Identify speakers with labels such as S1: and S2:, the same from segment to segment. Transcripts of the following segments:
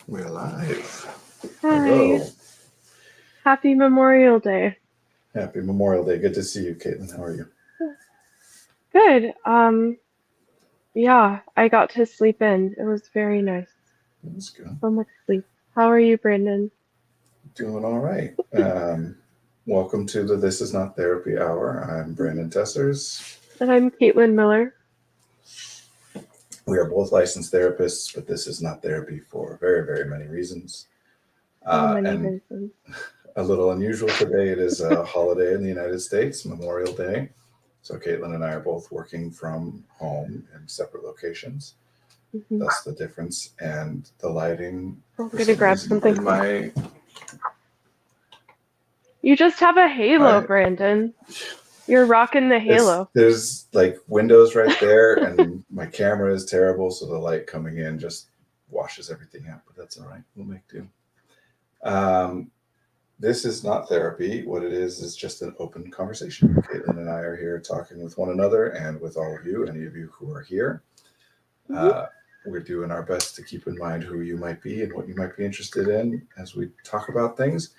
S1: We're live.
S2: Hi.
S1: Hello.
S2: Happy Memorial Day.
S1: Happy Memorial Day. Good to see you, Caitlin. How are you?
S2: Good. Yeah, I got to sleep in. It was very nice.
S1: That's good.
S2: So much sleep. How are you, Brandon?
S1: Doing all right. Welcome to the This Is Not Therapy Hour. I'm Brandon Tessers.
S2: And I'm Caitlin Miller.
S1: We are both licensed therapists, but this is not therapy for very, very many reasons.
S2: So many
S1: And
S2: reasons.
S1: a little unusual today. It is a holiday in the United States, Memorial Day. So Caitlin and I are both working from home in separate locations.
S2: Hmm.
S1: That's the difference. And the lighting,
S2: I'm
S1: for
S2: gonna
S1: some
S2: grab
S1: reason,
S2: something.
S1: in my
S2: You just have a halo,
S1: I
S2: Brandon. You're rocking the halo.
S1: there's like windows right there, and my camera is terrible, so the light coming in just washes everything out. But that's all right. We'll make do. Um, this is not therapy. What it is just an open conversation. Caitlin and I are here talking with one another and with all of you, any of you who are here.
S2: Hmm.
S1: Uh, we're doing our best to keep in mind who you might be and what you might be interested in as we talk about things.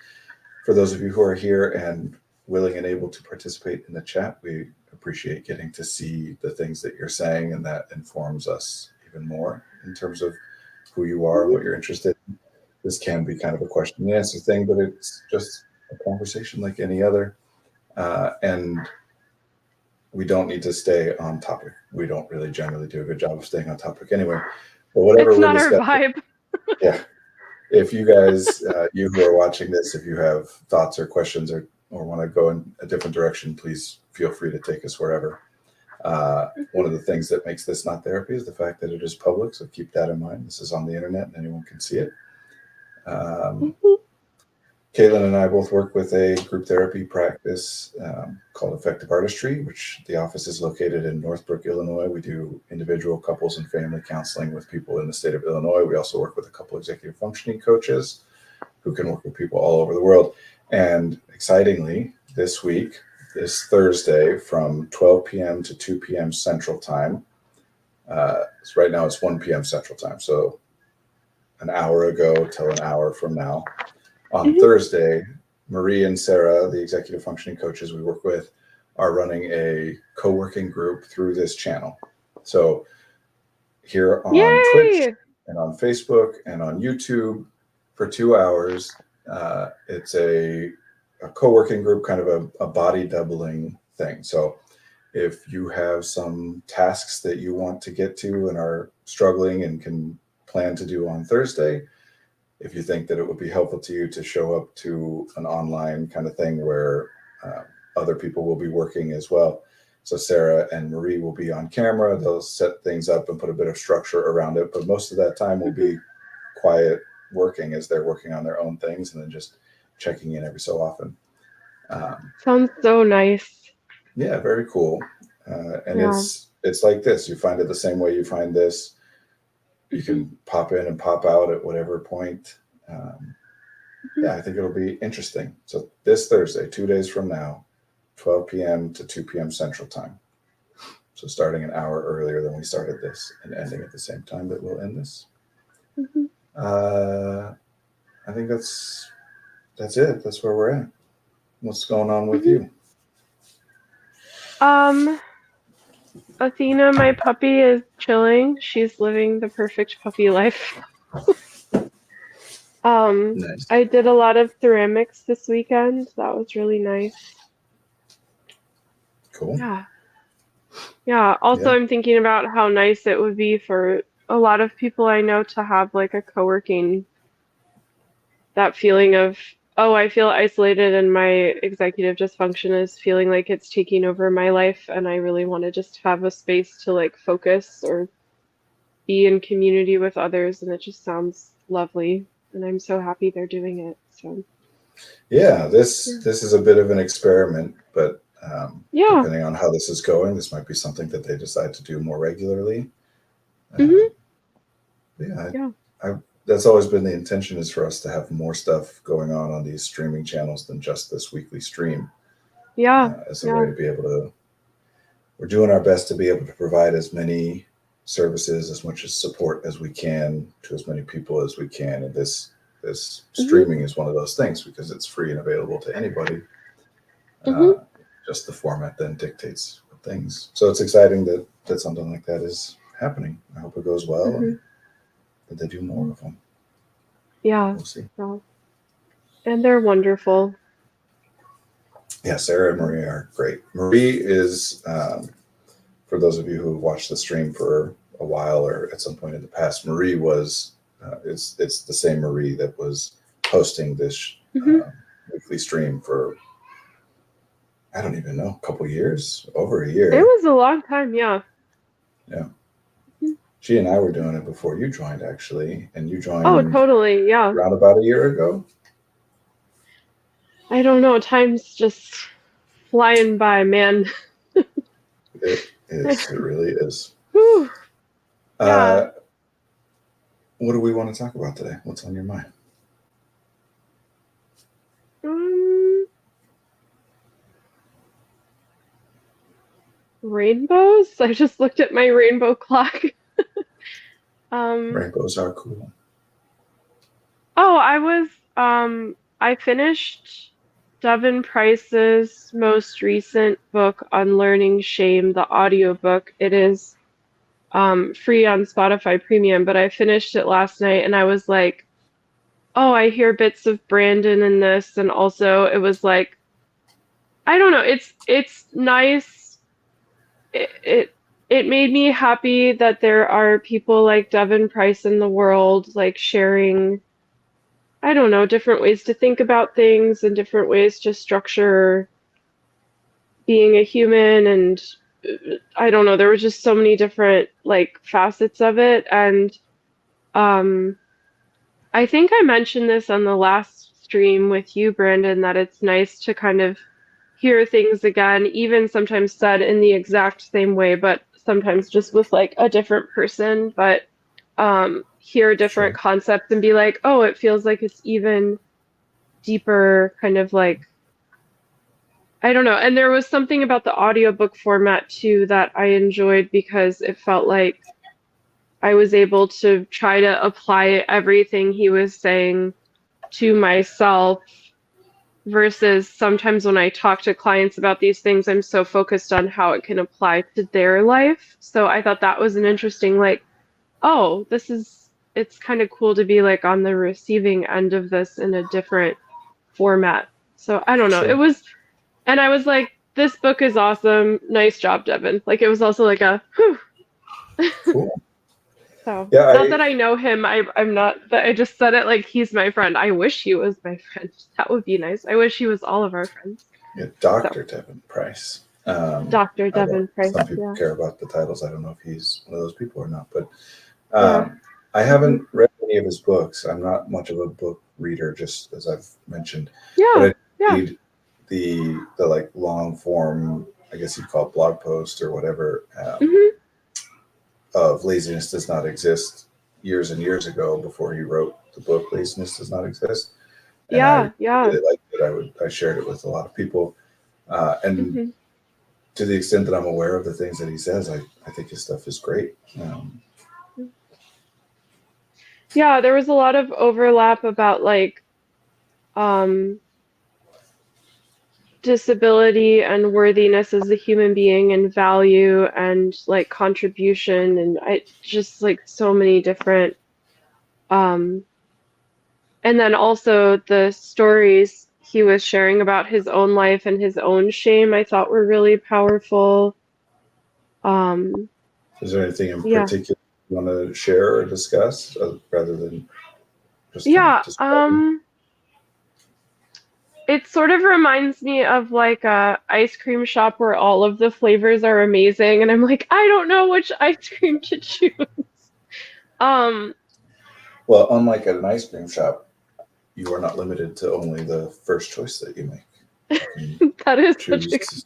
S1: For those of you who are here and willing and able to participate in the chat, we appreciate getting to see the things that you're saying, and that informs us even more in terms of who you are and
S2: Hmm.
S1: what you're interested in. This can be kind of a question and answer thing, but it's just a conversation like any other. And we don't need to stay on topic. We don't really generally do a good job of staying on topic anyway. But
S2: It's
S1: whatever we're
S2: not our
S1: discussing,
S2: vibe.
S1: yeah, if you guys, you who are watching this, if you have thoughts or questions or want to go in a different direction, please feel free to take us wherever. One of the things that makes this not therapy is the fact that it is public, so keep that in mind. This is on the internet and anyone can see it. Um,
S2: Hmm.
S1: Caitlin and I both work with a group therapy practice called Effective Artistry, which the office is located in Northbrook, Illinois. We do individual, couples, and family counseling with people in the state of Illinois. We also work with a couple executive functioning coaches who can work with people all over the world. And excitingly, this week, this Thursday, from 12 p.m. to 2 p.m. Central Time. So right now it's 1 p.m. Central Time. So an hour ago till an hour from now. On
S2: Hmm.
S1: Thursday, Marie and Sarah, the executive functioning coaches we work with, are running a co-working group through this channel. So here on Twitch
S2: Yay!
S1: and on Facebook and on YouTube for 2 hours, it's a co-working group, kind of a body doubling thing. So if you have some tasks that you want to get to and are struggling and can plan to do on Thursday, if you think that it would be helpful to you to show up to an online kind of thing where uh, other people will be working as well. So Sarah and Marie will be on camera. They'll set things up and put a bit of structure around it, but most of that time will
S2: Hmm.
S1: be quiet working as they're working on their own things and then just checking in every so often. Um,
S2: Sounds so nice.
S1: yeah, very cool. And
S2: Yeah.
S1: it's like this. You find it the same way you find this. You
S2: Hmm.
S1: can pop in and pop out at whatever point. Um,
S2: Hmm.
S1: yeah, I think it'll be interesting. So this Thursday, 2 days from now, 12 p.m. to 2 p.m. Central Time. So starting an hour earlier than we started this and ending at the same time that we'll end this.
S2: Hmm.
S1: Uh, I think that's it. That's where we're at. What's going on with
S2: Hmm.
S1: you?
S2: Um, Athena, my puppy, is chilling. She's living the perfect puppy life. Um,
S1: Nice.
S2: I did a lot of ceramics this weekend. That was really nice.
S1: Cool.
S2: Yeah. Yeah. Also,
S1: Yeah.
S2: I'm thinking about how nice it would be for a lot of people I know to have like a co-working, that feeling of, oh, I feel isolated and my executive dysfunction is feeling like it's taking over my life, and I really want to just have a space to like focus or be in community with others, and it just sounds lovely. And I'm so happy they're doing it. So,
S1: Yeah. This
S2: yeah.
S1: this is a bit of an experiment, but
S2: Yeah.
S1: depending on how this is going, this might be something that they decide to do more regularly.
S2: Hmm.
S1: Um, yeah,
S2: Yeah.
S1: that's always been the intention, is for us to have more stuff going on these streaming channels than just this weekly stream,
S2: Yeah.
S1: as a way
S2: Yeah.
S1: to be able to. We're doing our best to be able to provide as many services, as much as support as we can to as many people as we can. And this
S2: Mm-hmm.
S1: streaming is one of those things because it's free and available to anybody.
S2: Mm-hmm.
S1: Just the format then dictates things. So it's exciting that something like that is happening. I hope it goes well
S2: Mm-hmm.
S1: and that they do more of them.
S2: Yeah.
S1: We'll see.
S2: Well, and they're wonderful.
S1: Yeah, Sarah and Marie are great. Marie is, for those of you who have watched the stream for a while or at some point in the past, Marie was, it's the same Marie that was hosting this
S2: Mm-hmm.
S1: weekly stream for, I don't even know, a couple years, over a year.
S2: It was a long time, yeah.
S1: Yeah. She and I were doing it before you joined, actually, and you joined
S2: Oh, totally, yeah.
S1: around about a year ago.
S2: I don't know, time's just flying by, man.
S1: It is. It really is.
S2: Whew. Yeah.
S1: What do we want to talk about today? What's on your mind?
S2: Rainbows? I just looked at my rainbow clock.
S1: Rainbows are cool.
S2: Oh, I finished Devin Price's most recent book, Unlearning Shame, the audiobook. It is free on Spotify Premium, but I finished it last night and I was like, oh, I hear bits of Brandon in this, and also it was like, I don't know, it's nice. It made me happy that there are people like Devin Price in the world, like sharing, I don't know, different ways to think about things and different ways to structure being a human. And I don't know, there were just so many different like facets of it. And I think I mentioned this on the last stream with you, Brandon, that it's nice to kind of hear things again, even sometimes said in the exact same way, but sometimes just with like a different person, but hear different
S1: Sure.
S2: concepts and be like, oh, it feels like it's even deeper, kind of like, I don't know. And there was something about the audiobook format too that I enjoyed because it felt like I was able to try to apply everything he was saying to myself versus sometimes when I talk to clients about these things, I'm so focused on how it can apply to their life. So I thought that was an interesting, like, oh, it's kind of cool to be like on the receiving end of this in a different format. So I don't know.
S1: Sure.
S2: It was, and I was like, this book is awesome. Nice job, Devin. Like it was also like a, whew.
S1: Cool.
S2: So
S1: Yeah,
S2: not that I know him. I'm not, but I just said it like he's my friend. I wish he was my friend. That would be nice. I wish he was all of our friends.
S1: Yeah, Dr. Devin Price.
S2: Dr. Devin Price.
S1: Some people
S2: Yeah.
S1: care about the titles. I don't know if he's one of those people or not, but
S2: Yeah.
S1: I haven't read any of his books. I'm not much of a book reader, just as I've mentioned.
S2: Yeah.
S1: But I
S2: Yeah.
S1: read the like long form, I guess you'd call it blog post or whatever, of Laziness Does Not Exist years and years ago before he wrote the book Laziness Does Not Exist. And
S2: Yeah.
S1: I really liked it. I shared it with a lot of people. And to the extent that I'm aware of the things that he says, I think his stuff is great.
S2: Yeah, there was a lot of overlap about like disability and worthiness as a human being and value and like contribution and I just like so many different and then also the stories he was sharing about his own life and his own shame I thought were really powerful.
S1: Is there anything in
S2: Yeah.
S1: particular you want to share or discuss rather than just
S2: Yeah,
S1: describing?
S2: it sort of reminds me of like a ice cream shop where all of the flavors are amazing, and I'm like, I don't know which ice cream to choose.
S1: Well, unlike at an ice cream shop, you are not limited to only the first choice that you make. You can
S2: That is such a
S1: choose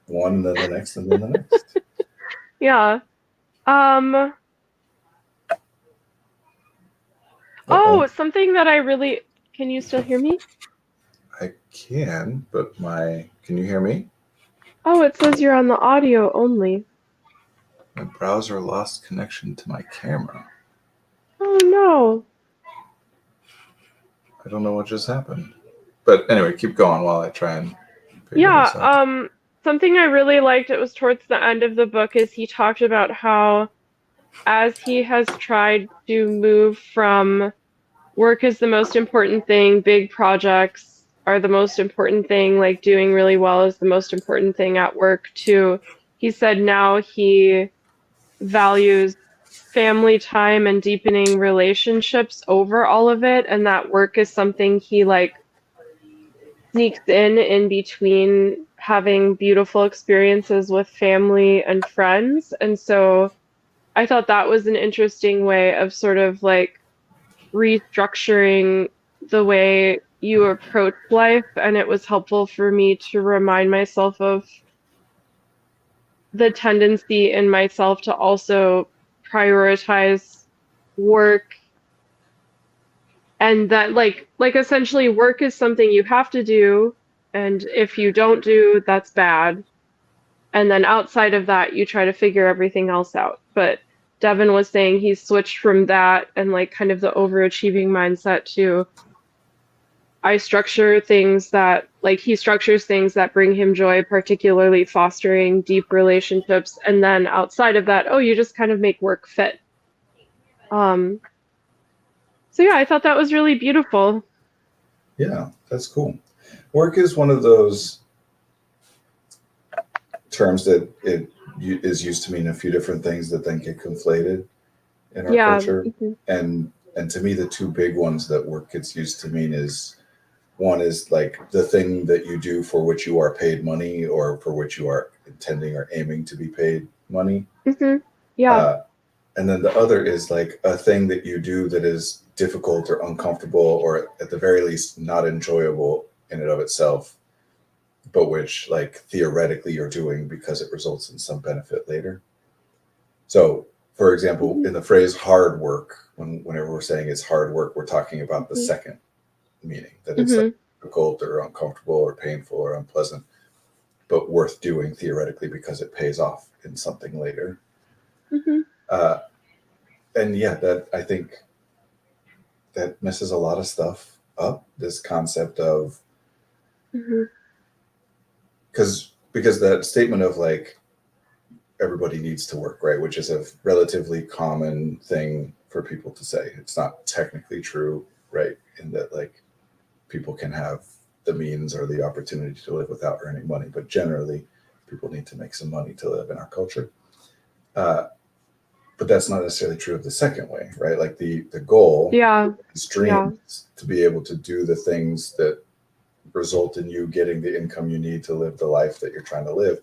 S1: one, then the next, and then the next.
S2: yeah.
S1: Uh-oh.
S2: Oh, something that I really can you still hear me?
S1: I can, but can you hear me?
S2: Oh, it says you're on the audio only.
S1: My browser lost connection to my camera.
S2: Oh no.
S1: I don't know what just happened. But anyway, keep going while I try and figure
S2: Yeah,
S1: this out.
S2: something I really liked, it was towards the end of the book, is he talked about how as he has tried to move from work is the most important thing, big projects are the most important thing, like doing really well is the most important thing at work, to he said now he values family time and deepening relationships over all of it, and that work is something he like sneaks in between having beautiful experiences with family and friends. And so I thought that was an interesting way of sort of like restructuring the way you approach life. And it was helpful for me to remind myself of the tendency in myself to also prioritize work, and that like essentially work is something you have to do, and if you don't do, that's bad. And then outside of that, you try to figure everything else out. But Devin was saying he's switched from that and like kind of the overachieving mindset to I structure things that like he structures things that bring him joy, particularly fostering deep relationships. And then outside of that, oh, you just kind of make work fit. Um, so yeah, I thought that was really beautiful.
S1: Yeah, that's cool. Work is one of those terms that it is used to mean a few different things that then get conflated in our
S2: Yeah.
S1: culture. And to me, the two big ones that work gets used to mean is one is like the thing that you do for which you are paid money or for which you are intending or aiming to be paid money.
S2: Mm-hmm. Yeah.
S1: And then the other is like a thing that you do that is difficult or uncomfortable or at the very least not enjoyable in and of itself, but which like theoretically you're doing because it results in some benefit later. So, for example,
S2: Mm-hmm.
S1: in the phrase hard work, whenever we're saying it's hard work, we're talking about the
S2: Mm-hmm.
S1: second meaning, that it's like
S2: Mm-hmm.
S1: difficult or uncomfortable or painful or unpleasant, but worth doing theoretically because it pays off in something later.
S2: Mm-hmm.
S1: Uh, and yeah, that I think that messes a lot of stuff up. This concept of
S2: Mm-hmm.
S1: because that statement of like everybody needs to work, right, which is a relatively common thing for people to say. It's not technically true, right, in that like people can have the means or the opportunity to live without earning money, but generally people need to make some money to live in our culture. But that's not necessarily true of the second way, right? Like the goal,
S2: Yeah.
S1: this
S2: Yeah.
S1: dream is to be able to do the things that result in you getting the income you need to live the life that you're trying to live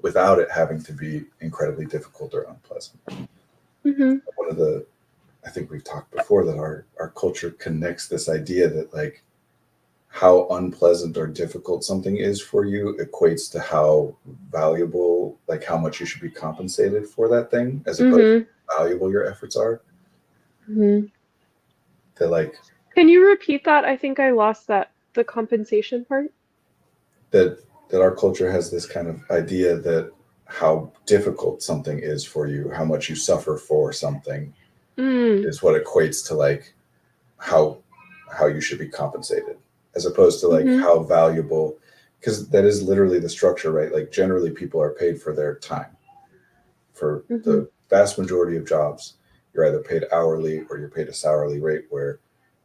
S1: without it having to be incredibly difficult or unpleasant.
S2: Mm-hmm.
S1: One of the, I think we've talked before that our culture connects this idea that like how unpleasant or difficult something is for you equates to how valuable, like how much you should be compensated for that thing, as opposed to
S2: Mm-hmm.
S1: how valuable your efforts are.
S2: Mm-hmm.
S1: That like
S2: Can you repeat that? I think I lost that, the compensation part.
S1: that that our culture has this kind of idea that how difficult something is for you, how much you suffer for something,
S2: Mm.
S1: is what equates to like how how you should be compensated, as opposed to like
S2: Mm-hmm.
S1: how valuable, because that is literally the structure, right? Like generally people are paid for their time. For
S2: Mm-hmm.
S1: the vast majority of jobs, you're either paid hourly or you're paid a salary rate, where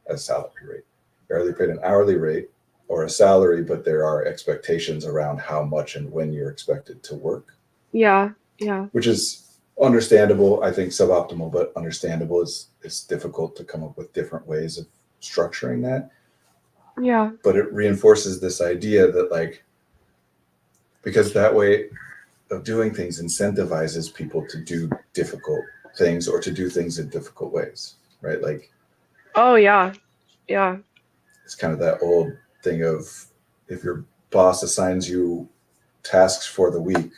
S1: a salary rate. You're either paid an hourly rate or a salary, but there are expectations around how much and when you're expected to work,
S2: Yeah. Yeah.
S1: which is understandable. I think suboptimal, but understandable. It's difficult to come up with different ways of structuring that.
S2: Yeah.
S1: But it reinforces this idea that like because that way of doing things incentivizes people to do difficult things or to do things in difficult ways, right? Like
S2: Oh yeah. Yeah.
S1: it's kind of that old thing of if your boss assigns you tasks for the week,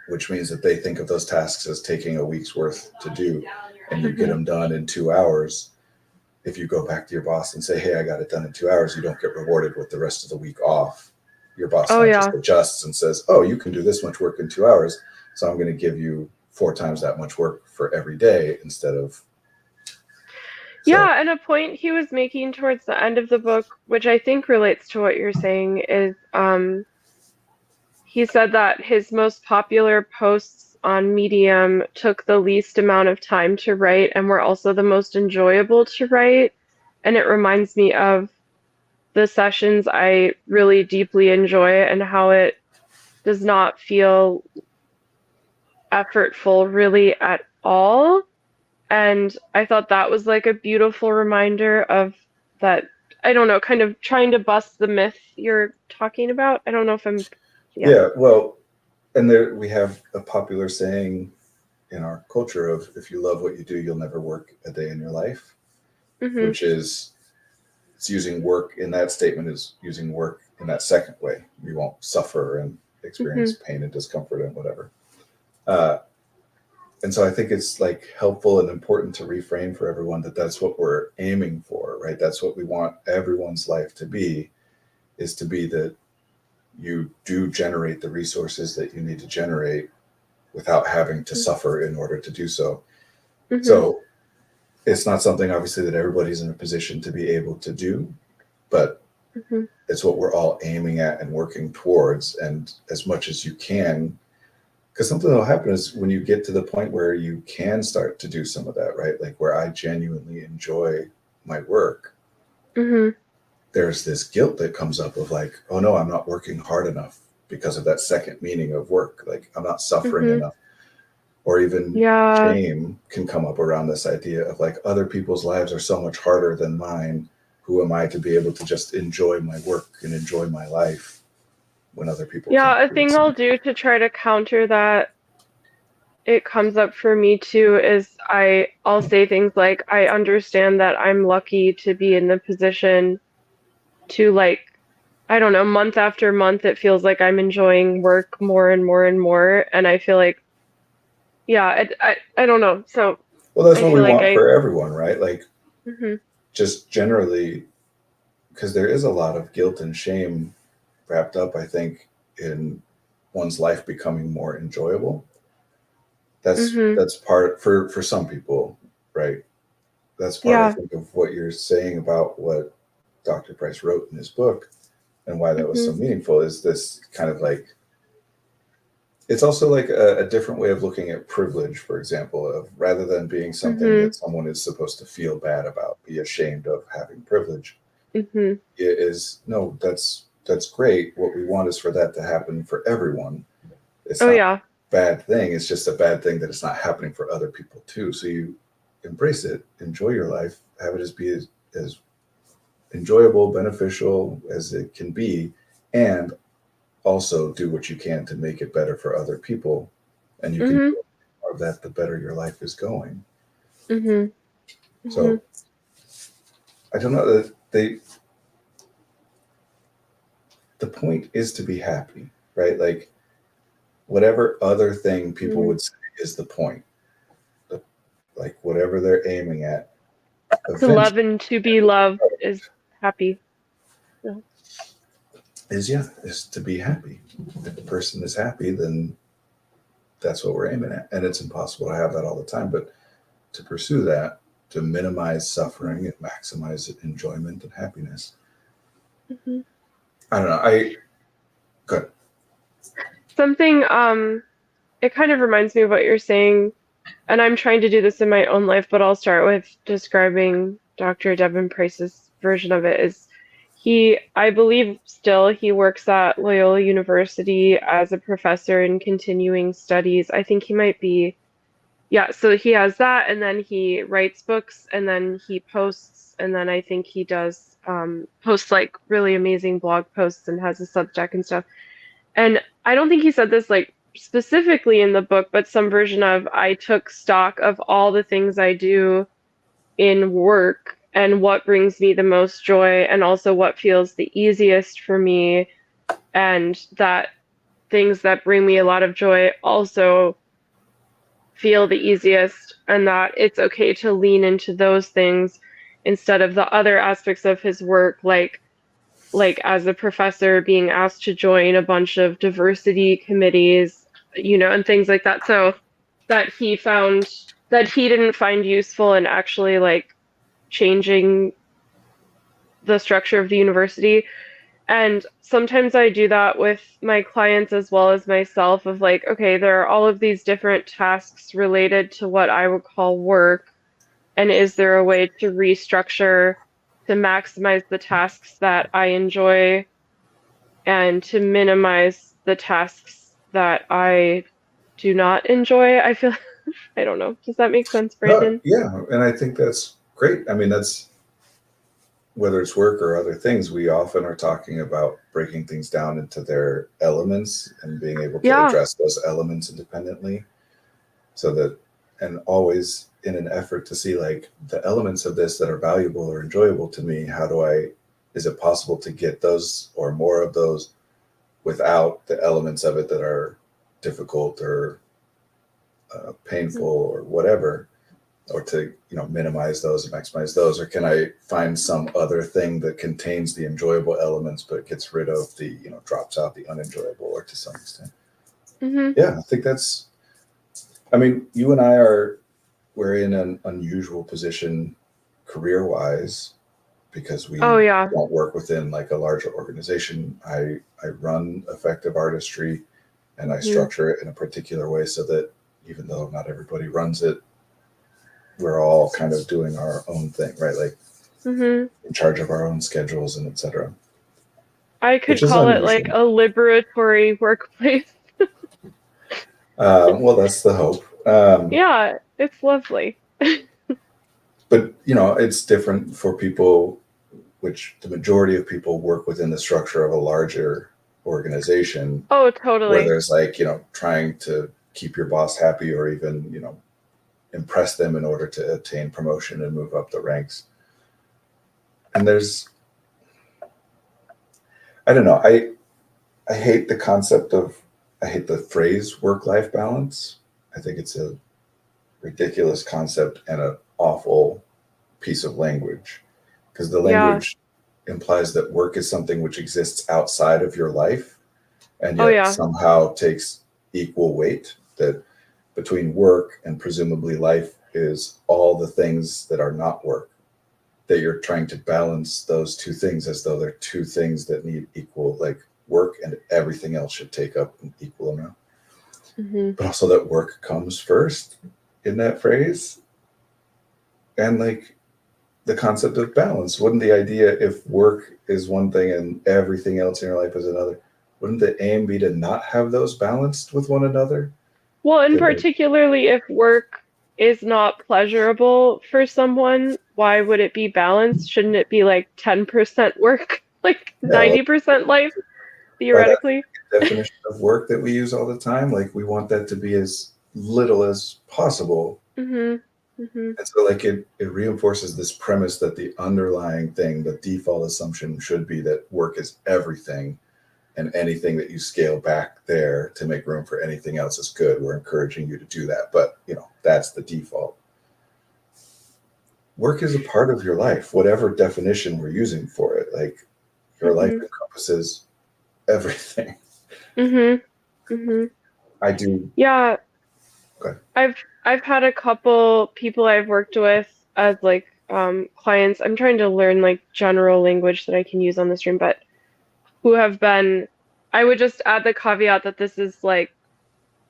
S1: which means that they think of those tasks as taking a week's worth to do, and you get
S2: Mm-hmm.
S1: them done in 2 hours. If you go back to your boss and say, hey, I got it done in 2 hours, you don't get rewarded with the rest of the week off. Your boss
S2: Oh
S1: then
S2: yeah.
S1: just adjusts and says, oh, you can do this much work in 2 hours, so I'm going to give you 4 times that much work for every day instead of.
S2: Yeah, and a point he was making towards the end of the book, which I think relates to what you're saying, is he said that his most popular posts on Medium took the least amount of time to write and were also the most enjoyable to write. And it reminds me of the sessions I really deeply enjoy and how it does not feel effortful really at all. And I thought that was like a beautiful reminder of that, I don't know, kind of trying to bust the myth you're talking about. I don't know if I'm,
S1: Yeah, well, and there we have a popular saying in our culture of if you love what you do, you'll never work a day in your life,
S2: Mm-hmm.
S1: which is it's using work in that statement is using work in that second way. You won't suffer and experience pain and discomfort and whatever. And so I think it's like helpful and important to reframe for everyone that that's what we're aiming for, right? That's what we want everyone's life to be, is to be that you do generate the resources that you need to generate without having to suffer in order to do so.
S2: Mm-hmm.
S1: So it's not something obviously that everybody's in a position to be able to do, but it's what we're all aiming at and working towards. And as much as you can, because something that'll happen is when you get to the point where you can start to do some of that, right? Like where I genuinely enjoy my work, there's this guilt that comes up of like, oh no, I'm not working hard enough because of that second meaning of work. Like I'm not suffering enough. Or even shame can come up around this idea of like other people's lives are so much harder than mine. Who am I to be able to just enjoy my work and enjoy my life when other people can't?
S2: A thing I'll do to try to counter that, it comes up for me too, is I'll say things like, I understand that I'm lucky to be in the position to, like, I don't know, month after month, it feels like I'm enjoying work more and more and more. And I feel like, I don't know. So,
S1: well, that's what we want for everyone, right? Like, just generally, because there is a lot of guilt and shame wrapped up, I think, in one's life becoming more enjoyable. That's part for some people, right? That's part, I think, of what you're saying about what Dr. Price wrote in his book and why that was so meaningful is this kind of like, it's also like a different way of looking at privilege, for example, of rather than being something that someone is supposed to feel bad about, be ashamed of having privilege. It is, no, that's great. What we want is for that to happen for everyone. It's not a bad thing. It's just a bad thing that it's not happening for other people too. So you embrace it, enjoy your life, have it as be as enjoyable, beneficial as it can be, and also do what you can to make it better for other people. And you can do more of that, the better your life is going. So I don't know that the point is to be happy, right? Like whatever other thing people would say is the point, like whatever they're aiming at.
S2: To love and to be loved is happy.
S1: Is to be happy. If the person is happy, then that's what we're aiming at. And it's impossible to have that all the time, but to pursue that, to minimize suffering and maximize enjoyment and happiness. I don't know. Good.
S2: Something, it kind of reminds me of what you're saying, and I'm trying to do this in my own life, but I'll start with describing Dr. Devin Price's version of it. Is I believe still he works at Loyola University as a professor in continuing studies. I think he might be, so he has that, and then he writes books, and then he posts, and then I think he does posts like really amazing blog posts and has a Substack and stuff. And I don't think he said this like specifically in the book, but some version of, I took stock of all the things I do in work and what brings me the most joy and also what feels the easiest for me, and that things that bring me a lot of joy also feel the easiest, and that it's okay to lean into those things instead of the other aspects of his work, like as a professor being asked to join a bunch of diversity committees, and things like that. So that he didn't find useful in actually like changing the structure of the university. And sometimes I do that with my clients as well as myself of like, okay, there are all of these different tasks related to what I would call work. And is there a way to restructure to maximize the tasks that I enjoy and to minimize the tasks that I do not enjoy? I feel, I don't know. Does that make sense,
S1: No,
S2: Brandon?
S1: yeah, and I think that's great. I mean, that's whether it's work or other things, we often are talking about breaking things down into their elements and being able to
S2: Yeah.
S1: address those elements independently. So that, and always in an effort to see like the elements of this that are valuable or enjoyable to me, how do I, is it possible to get those or more of those without the elements of it that are difficult or painful or whatever, or to minimize those and maximize those, or can I find some other thing that contains the enjoyable elements but gets rid of the drops out the unenjoyable, or to some extent.
S2: Mm-hmm.
S1: Yeah, I think that's, I mean, you and we're in an unusual position career wise because we
S2: Oh, yeah.
S1: don't work within like a larger organization. I run Effective Artistry and I
S2: Mm-hmm.
S1: structure it in a particular way so that even though not everybody runs it, we're all kind of doing our own thing, right? Like
S2: Mm-hmm.
S1: in charge of our own schedules and etc.
S2: I could
S1: Which is
S2: call it like
S1: unusual.
S2: a liberatory workplace.
S1: Well, that's the hope.
S2: Yeah, it's lovely.
S1: But it's different for people, which the majority of people work within the structure of a larger organization
S2: Oh,
S1: where
S2: totally.
S1: there's like, trying to keep your boss happy or even, impress them in order to attain promotion and move up the ranks. And I don't know, I hate the concept of, I hate the phrase work-life balance. I think it's a ridiculous concept and an awful piece of language because the
S2: Yeah.
S1: language implies that work is something which exists outside of your life and
S2: Oh,
S1: yet
S2: yeah.
S1: somehow takes equal weight, that between work and presumably life is all the things that are not work, that you're trying to balance those two things as though they're two things that need equal, like work and everything else should take up an equal amount,
S2: Mm-hmm.
S1: but also that work comes first in that phrase. And like the concept of balance, wouldn't the idea, if work is one thing and everything else in your life is another, wouldn't the aim be to not have those balanced with one another?
S2: Well, and
S1: That like,
S2: particularly if work is not pleasurable for someone, why would it be balanced? Shouldn't it be like 10% work, like
S1: no,
S2: 90% life,
S1: by that
S2: theoretically?
S1: definition of work that we use all the time, like we want that to be as little as possible.
S2: Mm-hmm. Mm-hmm.
S1: And so like it reinforces this premise that the underlying thing, the default assumption should be that work is everything, and anything that you scale back there to make room for anything else is good. We're encouraging you to do that, but that's the default. Work is a part of your life, whatever definition we're using for it. Like your life
S2: Mm-hmm.
S1: encompasses everything.
S2: Mm-hmm. Mm-hmm.
S1: I do.
S2: Yeah,
S1: Okay.
S2: I've had a couple people I've worked with as like clients. I'm trying to learn like general language that I can use on the stream, but who have been, I would just add the caveat that this is like,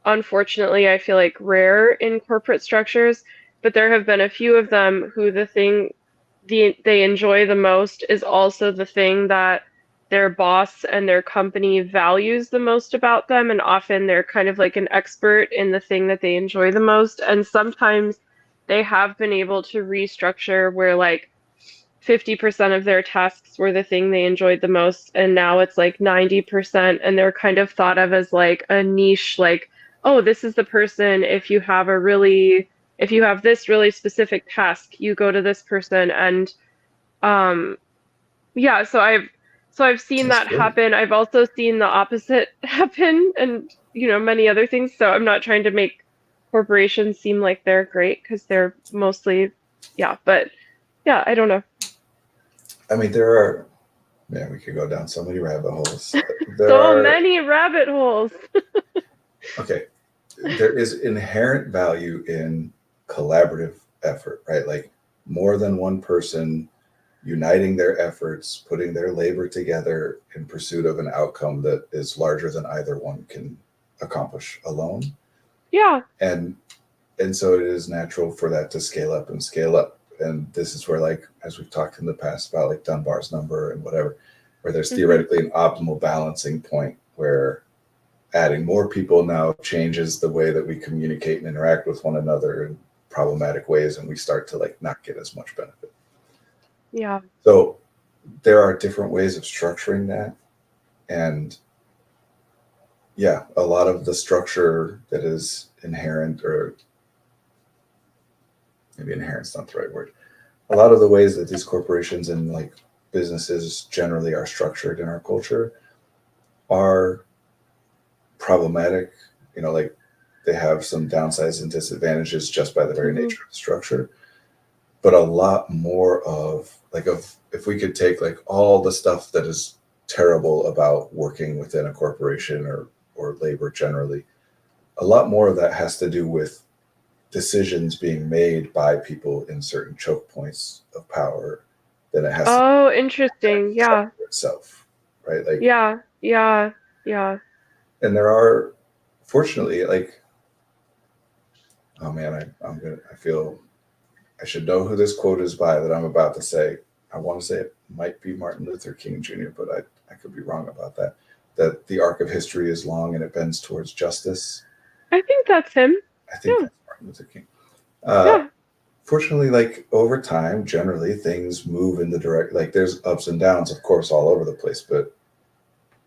S2: unfortunately, I feel like rare in corporate structures, but there have been a few of them who they enjoy the most is also the thing that their boss and their company values the most about them, and often they're kind of like an expert in the thing that they enjoy the most. And sometimes they have been able to restructure where like 50% of their tasks were the thing they enjoyed the most, and now it's like 90%, and they're kind of thought of as like a niche, like, oh, this is the person. If you have this really specific task, you go to this person. And um, yeah, so I've seen
S1: That's
S2: that
S1: great.
S2: happen. I've also seen the opposite happen, and many other things. So I'm not trying to make corporations seem like they're great because they're mostly, yeah, but yeah, I don't know.
S1: I mean, there are, man, we could go down so many rabbit holes. There
S2: So
S1: are,
S2: many rabbit holes.
S1: okay, there is inherent value in collaborative effort, right? Like more than one person uniting their efforts, putting their labor together in pursuit of an outcome that is larger than either one can accomplish alone.
S2: Yeah.
S1: And so it is natural for that to scale up and scale up. And this is where, like, as we've talked in the past about like Dunbar's number and whatever, where there's theoretically an optimal balancing point where adding more people now changes the way that we communicate and interact with one another in problematic ways, and we start to like not get as much benefit.
S2: Yeah.
S1: So there are different ways of structuring that. And yeah, a lot of the structure that is inherent, or maybe inherent's not the right word. A lot of the ways that these corporations and like businesses generally are structured in our culture are problematic. You know, like they have some downsides and disadvantages just by the very nature of the structure. But a lot more of like, if we could take like all the stuff that is terrible about working within a corporation or labor generally, a lot more of that has to do with decisions being made by people in certain choke points of power than it has
S2: to interesting. Yeah.
S1: Itself, right? Like
S2: yeah.
S1: And there are, fortunately, like, oh man, I feel I should know who this quote is by that I'm about to say. I want to say it might be Martin Luther King Jr., but I could be wrong about that. That the arc of history is long and it bends towards justice.
S2: I think that's him.
S1: I think that's Martin Luther King. Fortunately, like over time, generally things move in the direct, like there's ups and downs, of course, all over the place, but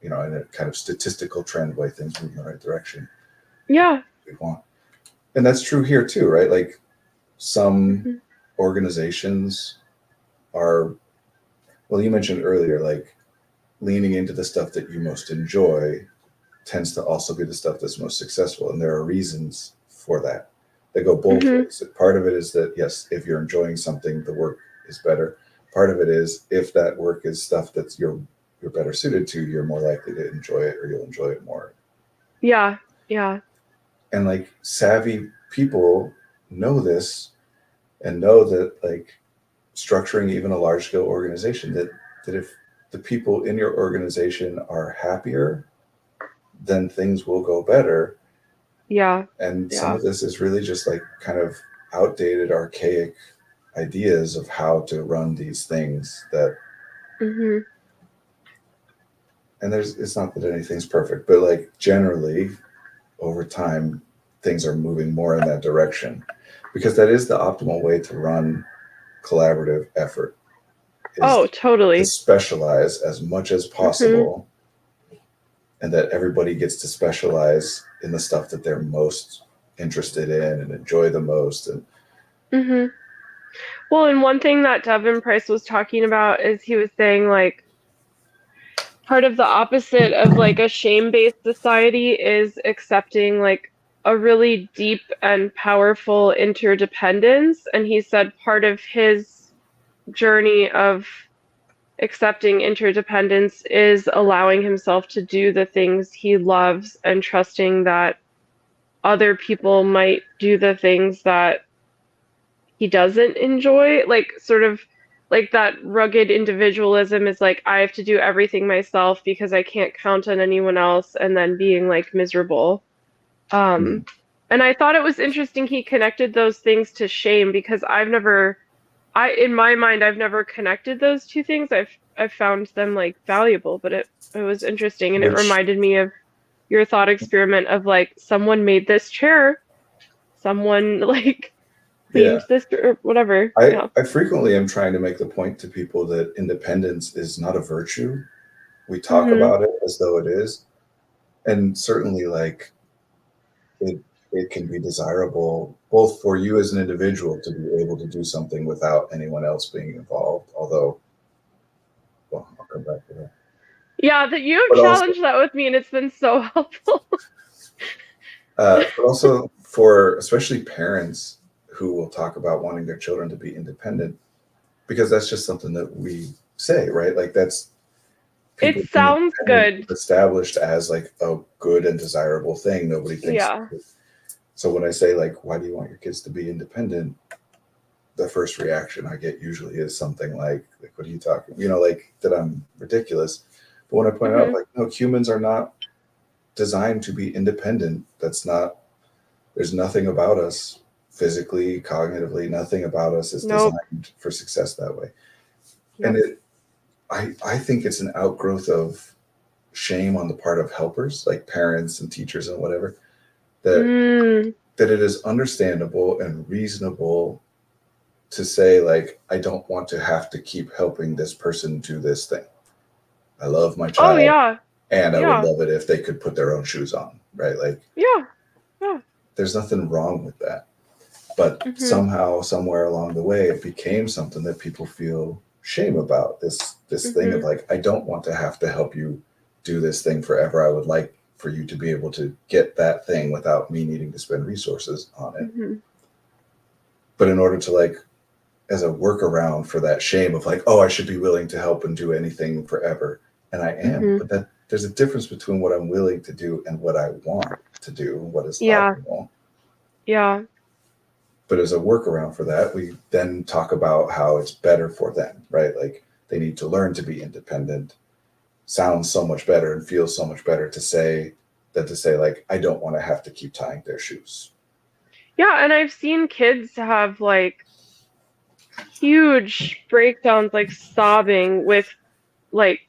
S1: you know, in a kind of statistical trend way, things move in the right direction.
S2: Yeah.
S1: We want. And that's true here too, right? Like some organizations are, well, you mentioned earlier, like leaning into the stuff that you most enjoy tends to also be the stuff that's most successful. And there are reasons for that. They go both ways. Part of it is that, yes, if you're enjoying something, the work is better. Part of it is if that work is stuff that's you're better suited to, you're more likely to enjoy it, or you'll enjoy it more.
S2: Yeah.
S1: And like savvy people know this and know that like structuring even a large scale organization, that if the people in your organization are happier, then things will go better.
S2: Yeah.
S1: And some of this is really just like kind of outdated, archaic ideas of how to run these things that and it's not that anything's perfect, but like generally over time things are moving more in that direction, because that is the optimal way to run collaborative effort.
S2: Totally.
S1: To specialize as much as possible, and that everybody gets to specialize in the stuff that they're most interested in and enjoy the most. And
S2: well, and one thing that Devin Price was talking about is he was saying like part of the opposite of like a shame-based society is accepting like a really deep and powerful interdependence. And he said part of his journey of accepting interdependence is allowing himself to do the things he loves and trusting that other people might do the things that he doesn't enjoy. Like sort of like that rugged individualism is like, I have to do everything myself because I can't count on anyone else, and then being like miserable. And I thought it was interesting he connected those things to shame, because in my mind, I've never connected those two things. I've found them like valuable, but it was interesting, and it reminded me of your thought experiment of like someone made this chair, someone like cleaned this or whatever.
S1: I frequently am trying to make the point to people that independence is not a virtue. We talk about it as though it is, and certainly like it can be desirable both for you as an individual to be able to do something without anyone else being involved. Although, well, I'll come back to that.
S2: Yeah, that you have challenged that with me, and it's been so helpful.
S1: But also for especially parents who will talk about wanting their children to be independent, because that's just something that we say, right? Like that's
S2: it sounds good,
S1: established as like a good and desirable thing. Nobody thinks So when I say like, why do you want your kids to be independent? The first reaction I get usually is something like what are you talking, like that I'm ridiculous. But when I point out
S2: Mhm.
S1: like, no, humans are not designed to be independent. There's nothing about us physically, cognitively, nothing about us is
S2: Nope.
S1: designed for success that way. And
S2: Yep.
S1: I think it's an outgrowth of shame on the part of helpers, like parents and teachers and whatever, that
S2: Mm.
S1: that it is understandable and reasonable to say like, I don't want to have to keep helping this person do this thing. I love my
S2: Oh
S1: child
S2: yeah.
S1: and I would
S2: Yeah.
S1: love it if they could put their own shoes on, right? Like
S2: Yeah. Yeah.
S1: there's nothing wrong with that. But
S2: Mhm.
S1: somehow, somewhere along the way, it became something that people feel shame about. This thing of
S2: Mhm.
S1: like, I don't want to have to help you do this thing forever. I would like for you to be able to get that thing without me needing to spend resources on it.
S2: Mhm.
S1: But in order to like, as a workaround for that shame of like, oh, I should be willing to help and do anything forever. And I am,
S2: Mhm.
S1: but that there's a difference between what I'm willing to do and what I want to do, what is
S2: Yeah.
S1: optimal.
S2: Yeah.
S1: But as a workaround for that, we then talk about how it's better for them, right? Like they need to learn to be independent. Sounds so much better and feels so much better to say than to say, like, I don't want to have to keep tying their shoes.
S2: Yeah, and I've seen kids have like huge breakdowns, like sobbing with like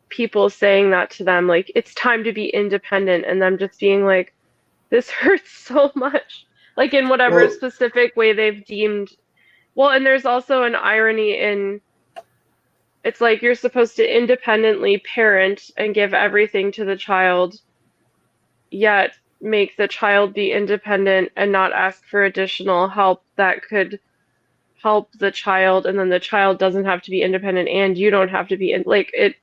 S2: people saying that to them, like it's time to be independent, and them just being like, this hurts so much. Like in whatever
S1: Well,
S2: specific way they've deemed. Well, and there's also an irony in it's like you're supposed to independently parent and give everything to the child, yet make the child be independent and not ask for additional help that could help the child, and then the child doesn't have to be independent and you don't have to be in like it.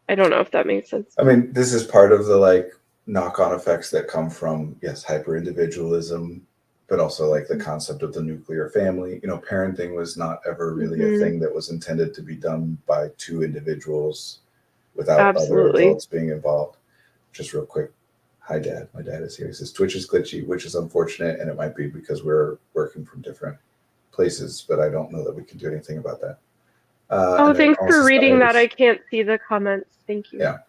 S2: I don't know if that makes sense.
S1: I mean, this is part of the like knock-on effects that come from, yes, hyper individualism, but also like the concept of the nuclear family. Parenting was not ever really a
S2: Hmm.
S1: thing that was intended to be done by two individuals without other
S2: Absolutely.
S1: adults being involved. Just real quick. Hi, Dad. My dad is here. He says Twitch is glitchy, which is unfortunate, and it might be because we're working from different places, but I don't know that we can do anything about that.
S2: Oh,
S1: And then
S2: thanks
S1: all
S2: for reading that. I
S1: societies,
S2: can't see the comments. Thank you.
S1: yeah.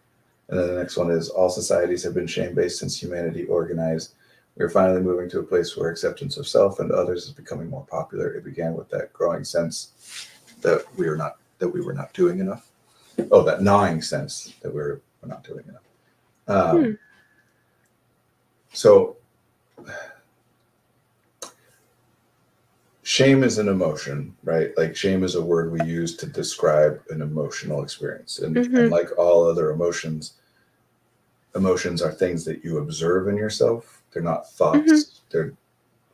S1: And then the next one is all societies have been shame based since humanity organized. We're finally moving to a place where acceptance of self and others is becoming more popular. It began with that growing sense that we were not doing enough. Oh, that gnawing sense that we're not doing enough.
S2: Hmm.
S1: So shame is an emotion, right? Like shame is a word we use to describe an emotional experience. And
S2: Hmm.
S1: like all other emotions, emotions are things that you observe in yourself. They're not
S2: Hmm.
S1: thoughts. They're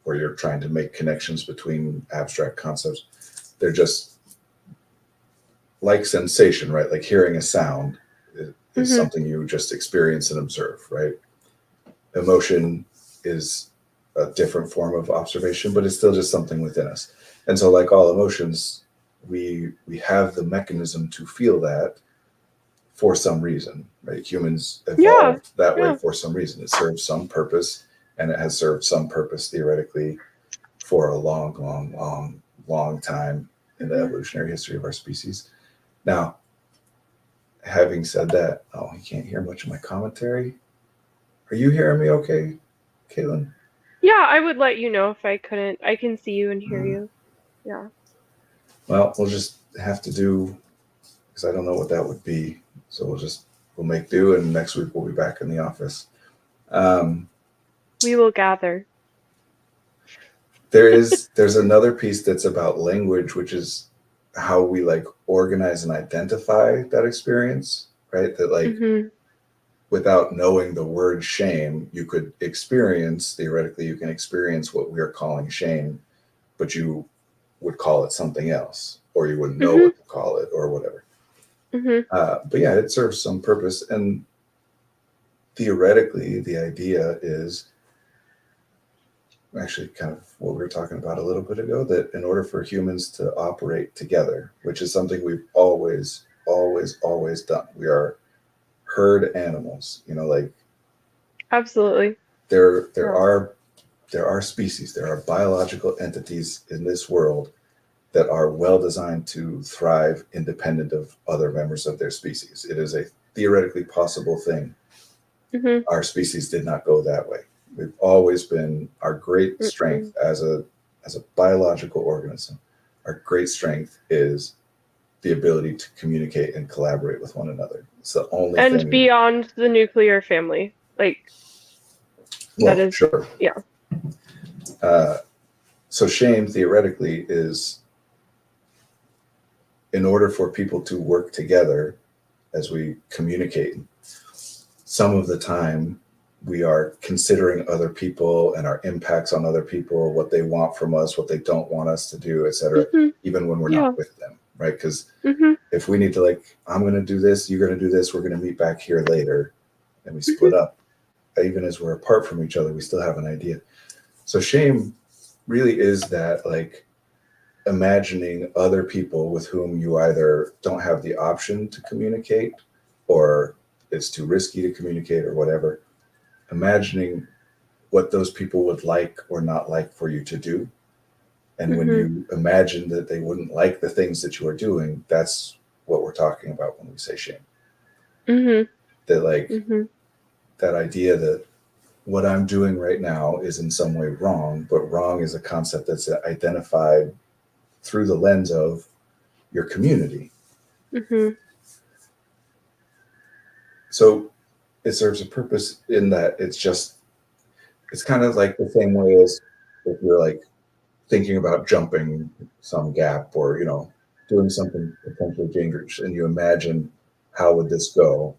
S1: where you're trying to make connections between abstract concepts. They're just like sensation, right? Like hearing a sound is
S2: Hmm.
S1: something you just experience and observe, right? Emotion is a different form of observation, but it's still just something within us. And so, like all emotions, we have the mechanism to feel that for some reason, right? Humans
S2: Yeah.
S1: evolved that way
S2: Yeah.
S1: for some reason. It serves some purpose, and it has served some purpose theoretically for a long, long, long, long time in the
S2: Hmm.
S1: evolutionary history of our species. Now, having said that, oh, you can't hear much of my commentary. Are you hearing me okay, Caitlin?
S2: Yeah, I would let you know if I couldn't. I can see you and hear
S1: Mm.
S2: you. Yeah.
S1: Well, we'll just have to do because I don't know what that would be. So we'll make do, and next week we'll be back in the office. Um,
S2: We will gather.
S1: there's another piece that's about language, which is how we like organize and identify that experience, right? That like
S2: Hmm.
S1: without knowing the word shame, you could experience, theoretically, you can experience what we are calling shame, but you would call it something else, or you wouldn't know
S2: Hmm.
S1: what to call it, or whatever.
S2: Hmm.
S1: But yeah, it serves some purpose. And theoretically, the idea is actually kind of what we were talking about a little bit ago, that in order for humans to operate together, which is something we've always, always, always done, we are herd animals. Like
S2: Absolutely.
S1: there
S2: Yeah.
S1: are there are species, there are biological entities in this world that are well designed to thrive independent of other members of their species. It is a theoretically possible thing.
S2: Mm-hmm.
S1: Our species did not go that way. We've always been our great strength as a biological organism. Our great strength is the ability to communicate and collaborate with one another. It's the only
S2: And
S1: thing.
S2: beyond the nuclear family, like that
S1: Well,
S2: is,
S1: sure.
S2: yeah.
S1: So shame theoretically is, in order for people to work together as we communicate, some of the time we are considering other people and our impacts on other people, what they want from us, what they don't want us to do, etc.,
S2: Mm-hmm.
S1: even when we're
S2: Yeah.
S1: not with them, right? Because
S2: Mm-hmm.
S1: if we need to, like, I'm going to do this, you're going to do this, we're going to meet back here later, and we
S2: Mm-hmm.
S1: split up, even as we're apart from each other, we still have an idea. So shame really is that, like, imagining other people with whom you either don't have the option to communicate or it's too risky to communicate or whatever, imagining what those people would like or not like for you to do. And when
S2: Mm-hmm.
S1: you imagine that they wouldn't like the things that you are doing, that's what we're talking about when we say shame.
S2: Mm-hmm.
S1: That, like,
S2: Mm-hmm.
S1: that idea that what I'm doing right now is in some way wrong, but wrong is a concept that's identified through the lens of your community.
S2: Mm-hmm.
S1: So it serves a purpose in that it's kind of like the same way as if you're, like, thinking about jumping some gap or, doing something potentially dangerous, and you imagine how would this go,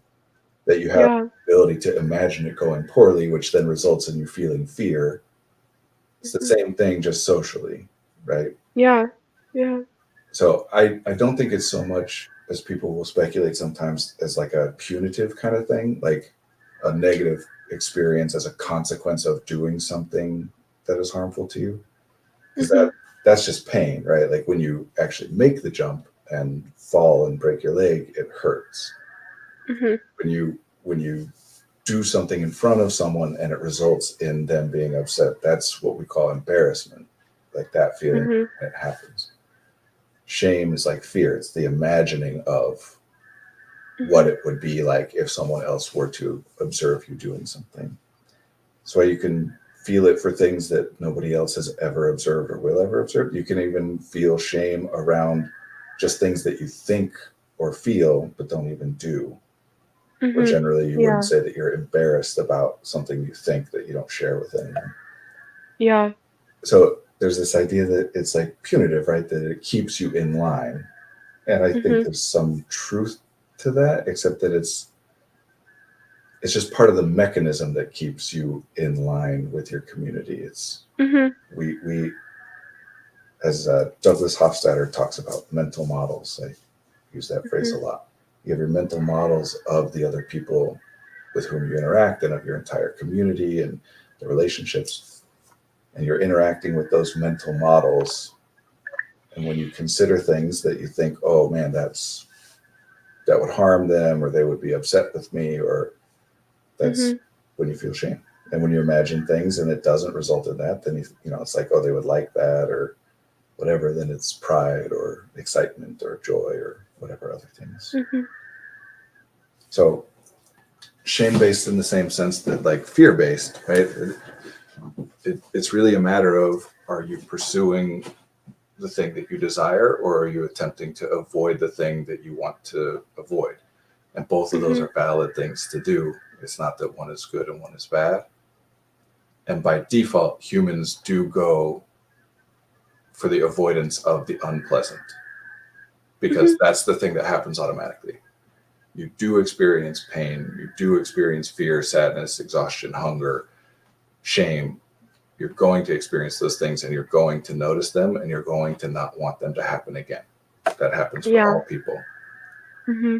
S1: that you have
S2: Yeah.
S1: the ability to imagine it going poorly, which then results in you feeling fear. It's the
S2: Mm-hmm.
S1: same thing, just socially, right?
S2: Yeah. Yeah.
S1: So I don't think it's so much, as people will speculate sometimes, as like a punitive kind of thing, like a negative experience as a consequence of doing something that is harmful to you. Because
S2: Mm-hmm.
S1: that's just pain, right? Like when you actually make the jump and fall and break your leg, it hurts.
S2: Mm-hmm.
S1: When you do something in front of someone and it results in them being upset, that's what we call embarrassment. Like that feeling
S2: Mm-hmm.
S1: when it happens. Shame is like fear. It's the imagining of what it would be like if someone else were to observe you doing something. So you can feel it for things that nobody else has ever observed or will ever observe. You can even feel shame around just things that you think or feel but don't even do. Or
S2: Mm-hmm.
S1: generally, you wouldn't
S2: Yeah.
S1: say that you're embarrassed about something you think that you don't share with anyone.
S2: Yeah.
S1: So there's this idea that it's like punitive, right? That it keeps you in line. And I think
S2: Mm-hmm.
S1: there's some truth to that, except that it's just part of the mechanism that keeps you in line with your community. It's
S2: Mm-hmm.
S1: we as Douglas Hofstadter talks about mental models. I use that phrase a lot. You have your mental models of the other people with whom you interact and of your entire community and the relationships, and you're interacting with those mental models. And when you consider things that you think, oh man, that would harm them, or they would be upset with me, or that's
S2: Mm-hmm.
S1: when you feel shame. And when you imagine things and it doesn't result in that, then it's like, oh, they would like that or whatever. Then it's pride or excitement or joy or whatever other things.
S2: Mm-hmm.
S1: So shame based in the same sense that, like, fear based, right? It's really a matter of, are you pursuing the thing that you desire, or are you attempting to avoid the thing that you want to avoid? And both of those
S2: Mm-hmm.
S1: are valid things to do. It's not that one is good and one is bad. And by default, humans do go for the avoidance of the unpleasant, because that's the thing that happens automatically. You do experience pain, you do experience fear, sadness, exhaustion, hunger, shame. You're going to experience those things, and you're going to notice them, and you're going to not want them to happen again. That happens for
S2: Yeah.
S1: all people.
S2: Mm-hmm.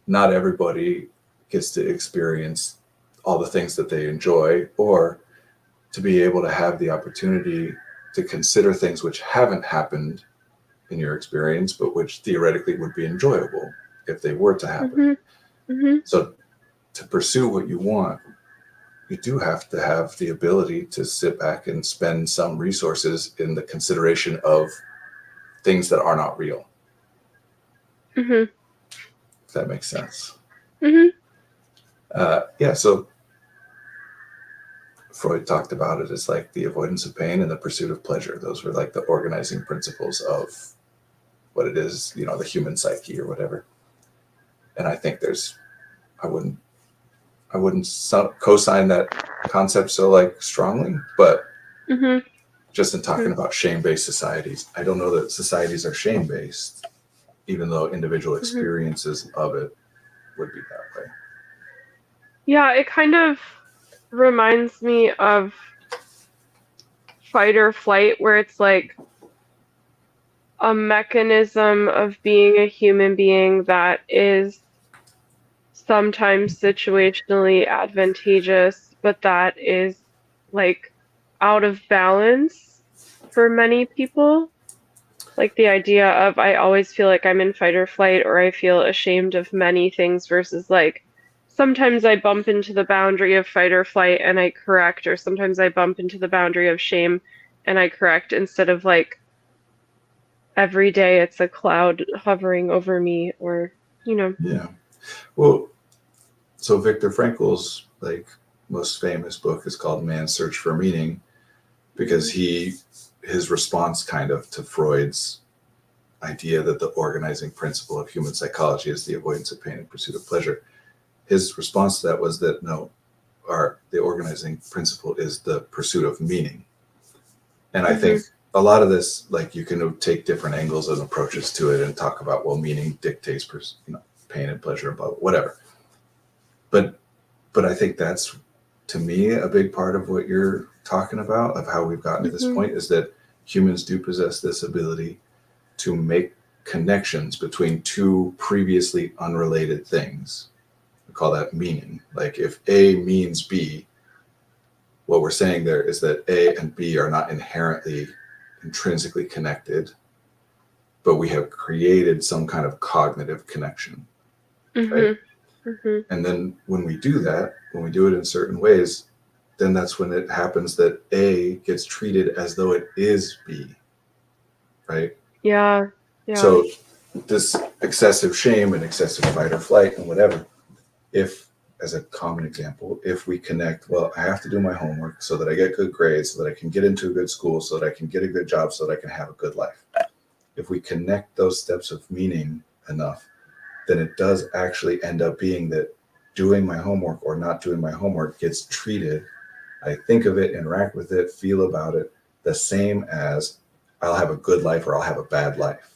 S1: Not everybody gets to experience all the things that they enjoy, or to be able to have the opportunity to consider things which haven't happened in your experience, but which theoretically would be enjoyable if they were to happen.
S2: Mm-hmm. Mm-hmm.
S1: So to pursue what you want you do have to have the ability to sit back and spend some resources in the consideration of things that are not real.
S2: Mhm.
S1: If that makes sense.
S2: Mhm.
S1: Yeah, so Freud talked about it as like the avoidance of pain and the pursuit of pleasure. Those were like the organizing principles of what it is, you know, the human psyche or whatever. And I think I wouldn't co-sign that concept so like strongly, but
S2: Mhm.
S1: just in talking
S2: Mhm.
S1: about shame-based societies, I don't know that societies are shame-based, even though individual
S2: Mhm.
S1: experiences of it would be that way.
S2: Yeah, it kind of reminds me of fight or flight, where it's like a mechanism of being a human being that is sometimes situationally advantageous, but that is like out of balance for many people. Like the idea of I always feel like I'm in fight or flight, or I feel ashamed of many things, versus like sometimes I bump into the boundary of fight or flight and I correct, or sometimes I bump into the boundary of shame and I correct, instead of like every day it's a cloud hovering over me, or, you know.
S1: Yeah. Well, so Viktor Frankl's like most famous book is called Man's Search for Meaning, because his response kind of to Freud's idea that the organizing principle of human psychology is the avoidance of pain and pursuit of pleasure. His response to that was that no, the organizing principle is the pursuit of meaning. And I
S2: Hmm.
S1: think a lot of this, like you can take different angles and approaches to it and talk about, well, meaning dictates, pain and pleasure, but whatever. But I think that's, to me, a big part of what you're talking about, of how we've gotten to this
S2: Hmm.
S1: point, is that humans do possess this ability to make connections between two previously unrelated things. We call that meaning. Like if A means B, what we're saying there is that A and B are not inherently intrinsically connected, but we have created some kind of cognitive connection, right?
S2: Hmm. Hmm.
S1: And then when we do that, when we do it in certain ways, then that's when it happens that A gets treated as though it is B, right?
S2: Yeah, yeah.
S1: So this excessive shame and excessive fight or flight and whatever, if, as a common example, if we connect, well, I have to do my homework so that I get good grades, so that I can get into a good school, so that I can get a good job, so that I can have a good life. If we connect those steps of meaning enough, then it does actually end up being that doing my homework or not doing my homework gets treated, I think of it, interact with it, feel about it, the same as I'll have a good life or I'll have a bad life.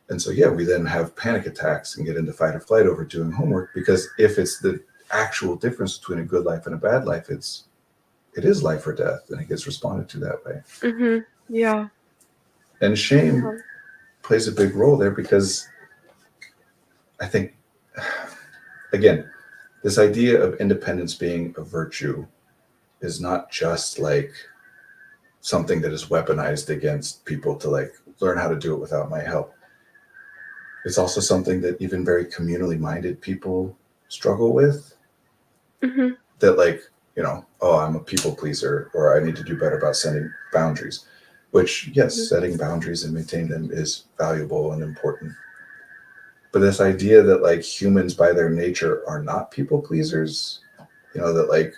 S1: And so, yeah, we then have panic attacks and get into fight or flight over doing homework, because if it's the actual difference between a good life and a bad life, it is life or death, and it gets responded to that way.
S2: Hmm. Yeah.
S1: And shame
S2: Yeah.
S1: plays a big role there, because I think, again, this idea of independence being a virtue is not just like something that is weaponized against people to like learn how to do it without my help. It's also something that even very communally minded people struggle with,
S2: Hmm.
S1: that like, oh, I'm a people pleaser, or I need to do better about setting boundaries, which, yes,
S2: Hmm.
S1: setting boundaries and maintaining them is valuable and important. But this idea that like humans by their nature are not people pleasers, that like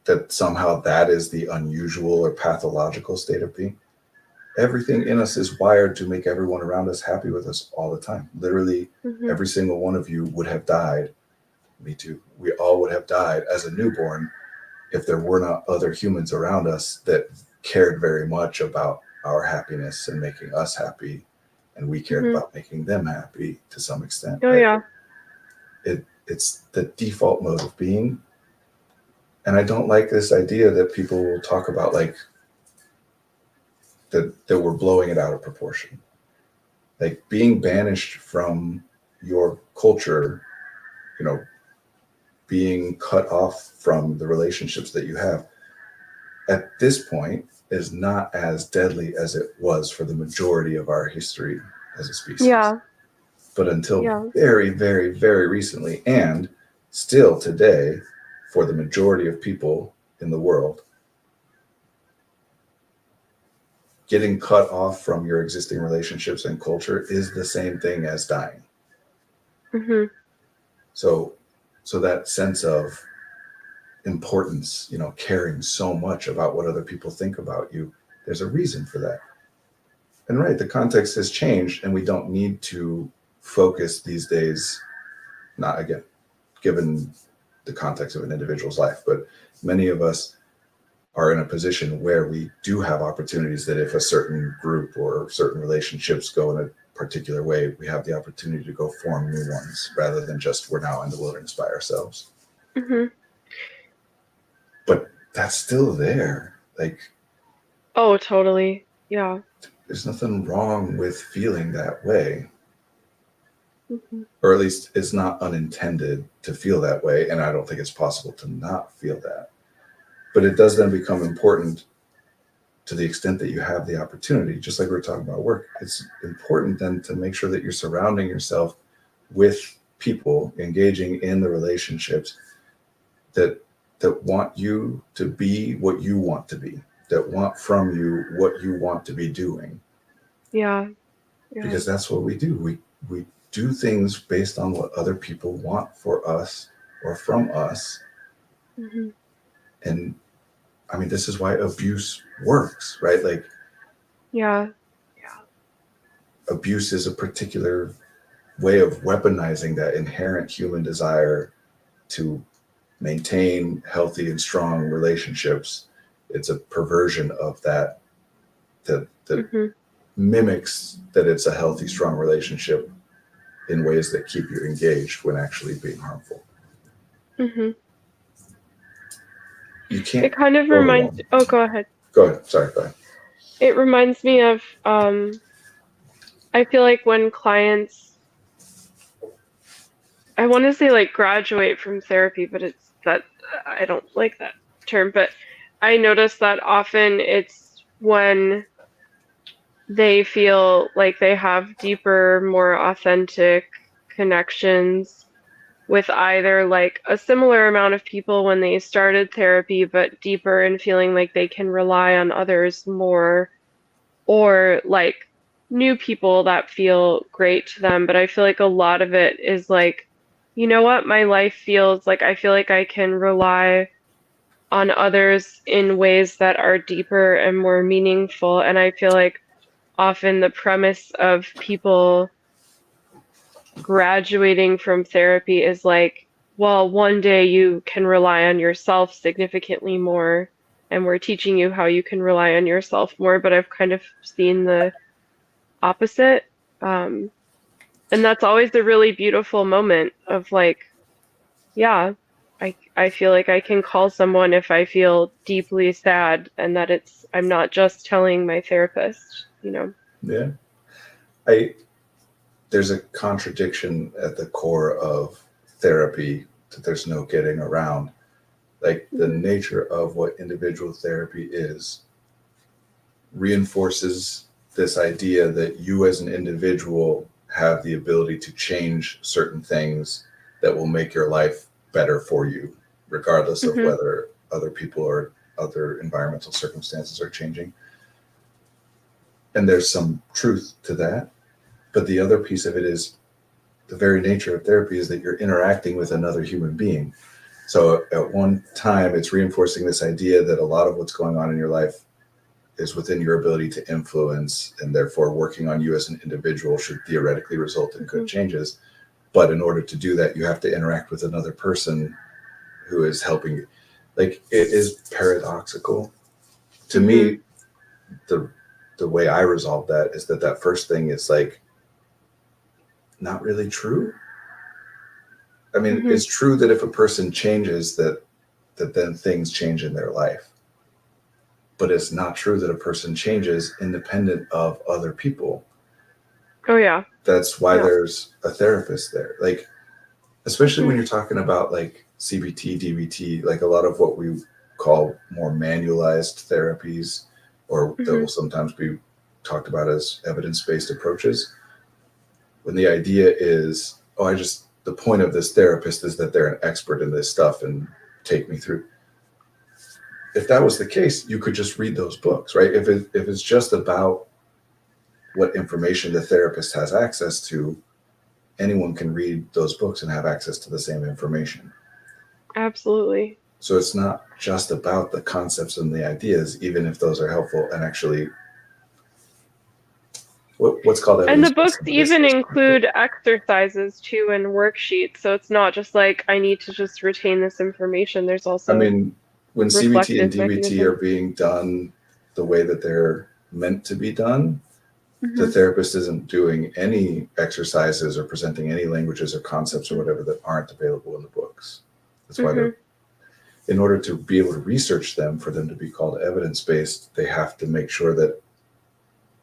S1: that somehow that is the unusual or pathological state of being. Everything in us is wired to make everyone around us happy with us all the time. Literally,
S2: Hmm.
S1: every single one of you would have died. Me too. We all would have died as a newborn if there were not other humans around us that cared very much about our happiness and making us happy, and we cared
S2: Hmm.
S1: about making them happy to some extent,
S2: Oh
S1: right?
S2: yeah.
S1: It's the default mode of being. And I don't like this idea that people will talk about like that we're blowing it out of proportion. Like being banished from your culture, you know, being cut off from the relationships that you have at this point is not as deadly as it was for the majority of our history as a species.
S2: Yeah.
S1: But until
S2: Yeah.
S1: very, very, very recently, and still today, for the majority of people in the world, getting cut off from your existing relationships and culture is the same thing as dying.
S2: Mm-hmm.
S1: So that sense of importance, you know, caring so much about what other people think about you, there's a reason for that. And right, the context has changed, and we don't need to focus these days, not again, given the context of an individual's life, but many of us are in a position where we do have opportunities that if a certain group or certain relationships go in a particular way, we have the opportunity to go form new ones rather than just we're now in the wilderness by ourselves.
S2: Mm-hmm.
S1: But that's still there. Like,
S2: Oh, totally. Yeah.
S1: there's nothing wrong with feeling that way,
S2: Mm-hmm.
S1: or at least it's not unintended to feel that way. And I don't think it's possible to not feel that. But it does then become important to the extent that you have the opportunity, just like we were talking about work. It's important then to make sure that you're surrounding yourself with people engaging in the relationships that want you to be what you want to be, that want from you what you want to be doing.
S2: Yeah. Yeah.
S1: Because that's what we do. We do things based on what other people want for us or from us.
S2: Mm-hmm.
S1: And I mean, this is why abuse works, right? Like,
S2: Yeah.
S1: abuse is a particular way of weaponizing that inherent human desire to maintain healthy and strong relationships. It's a perversion of that
S2: Mm-hmm.
S1: mimics that it's a healthy, strong relationship in ways that keep you engaged when actually being harmful.
S2: Mm-hmm.
S1: You can't.
S2: It kind of
S1: go
S2: reminds.
S1: alone.
S2: Oh, go ahead.
S1: Go ahead. Sorry. Go ahead.
S2: It reminds me of. I feel like when clients, I want to say like graduate from therapy, but it's that I don't like that term. But I notice that often it's when they feel like they have deeper, more authentic connections with either like a similar amount of people when they started therapy, but deeper and feeling like they can rely on others more, or like new people that feel great to them. But I feel like a lot of it is like, you know what, my life feels like I feel like I can rely on others in ways that are deeper and more meaningful. And I feel like often the premise of people graduating from therapy is like, well, one day you can rely on yourself significantly more, and we're teaching you how you can rely on yourself more. But I've kind of seen the opposite. And that's always a really beautiful moment of like, yeah, I feel like I can call someone if I feel deeply sad, and that I'm not just telling my therapist, you know.
S1: Yeah. There's a contradiction at the core of therapy that there's no getting around. Like, the nature of what individual therapy is reinforces this idea that you as an individual have the ability to change certain things that will make your life better for you, regardless of
S2: Mm-hmm.
S1: whether other people or other environmental circumstances are changing. And there's some truth to that. But the other piece of it is the very nature of therapy is that you're interacting with another human being. So at one time, it's reinforcing this idea that a lot of what's going on in your life is within your ability to influence, and therefore working on you as an individual should theoretically result in good changes. But in order to do that, you have to interact with another person who is helping you. Like, it is paradoxical. To me, the way I resolve that is that first thing is like not really true. I mean, it's true that if a person changes, that then things change in their life. But it's not true that a person changes independent of other people.
S2: Oh yeah.
S1: That's why there's a therapist there. Like, especially when you're talking about like CBT, DBT, like a lot of what we call more manualized therapies, or that will sometimes be talked about as evidence-based approaches. When the idea is, the point of this therapist is that they're an expert in this stuff, and take me through. If that was the case, you could just read those books, right? If it's just about what information the therapist has access to, anyone can read those books and have access to the same information.
S2: Absolutely.
S1: So it's not just about the concepts and the ideas, even if those are helpful and actually what's called
S2: And the
S1: evidence-based
S2: books even
S1: medicine.
S2: include exercises too and worksheets. So it's not just like I need to just retain this information. There's
S1: I
S2: also
S1: mean, when CBT and
S2: reflective
S1: DBT are
S2: mechanisms.
S1: being done the way that they're meant to be done, the
S2: Hmm.
S1: therapist isn't doing any exercises or presenting any languages or concepts or whatever that aren't available in the books. That's why
S2: Hmm.
S1: they're, in order to be able to research them, for them to be called evidence-based, they have to make sure that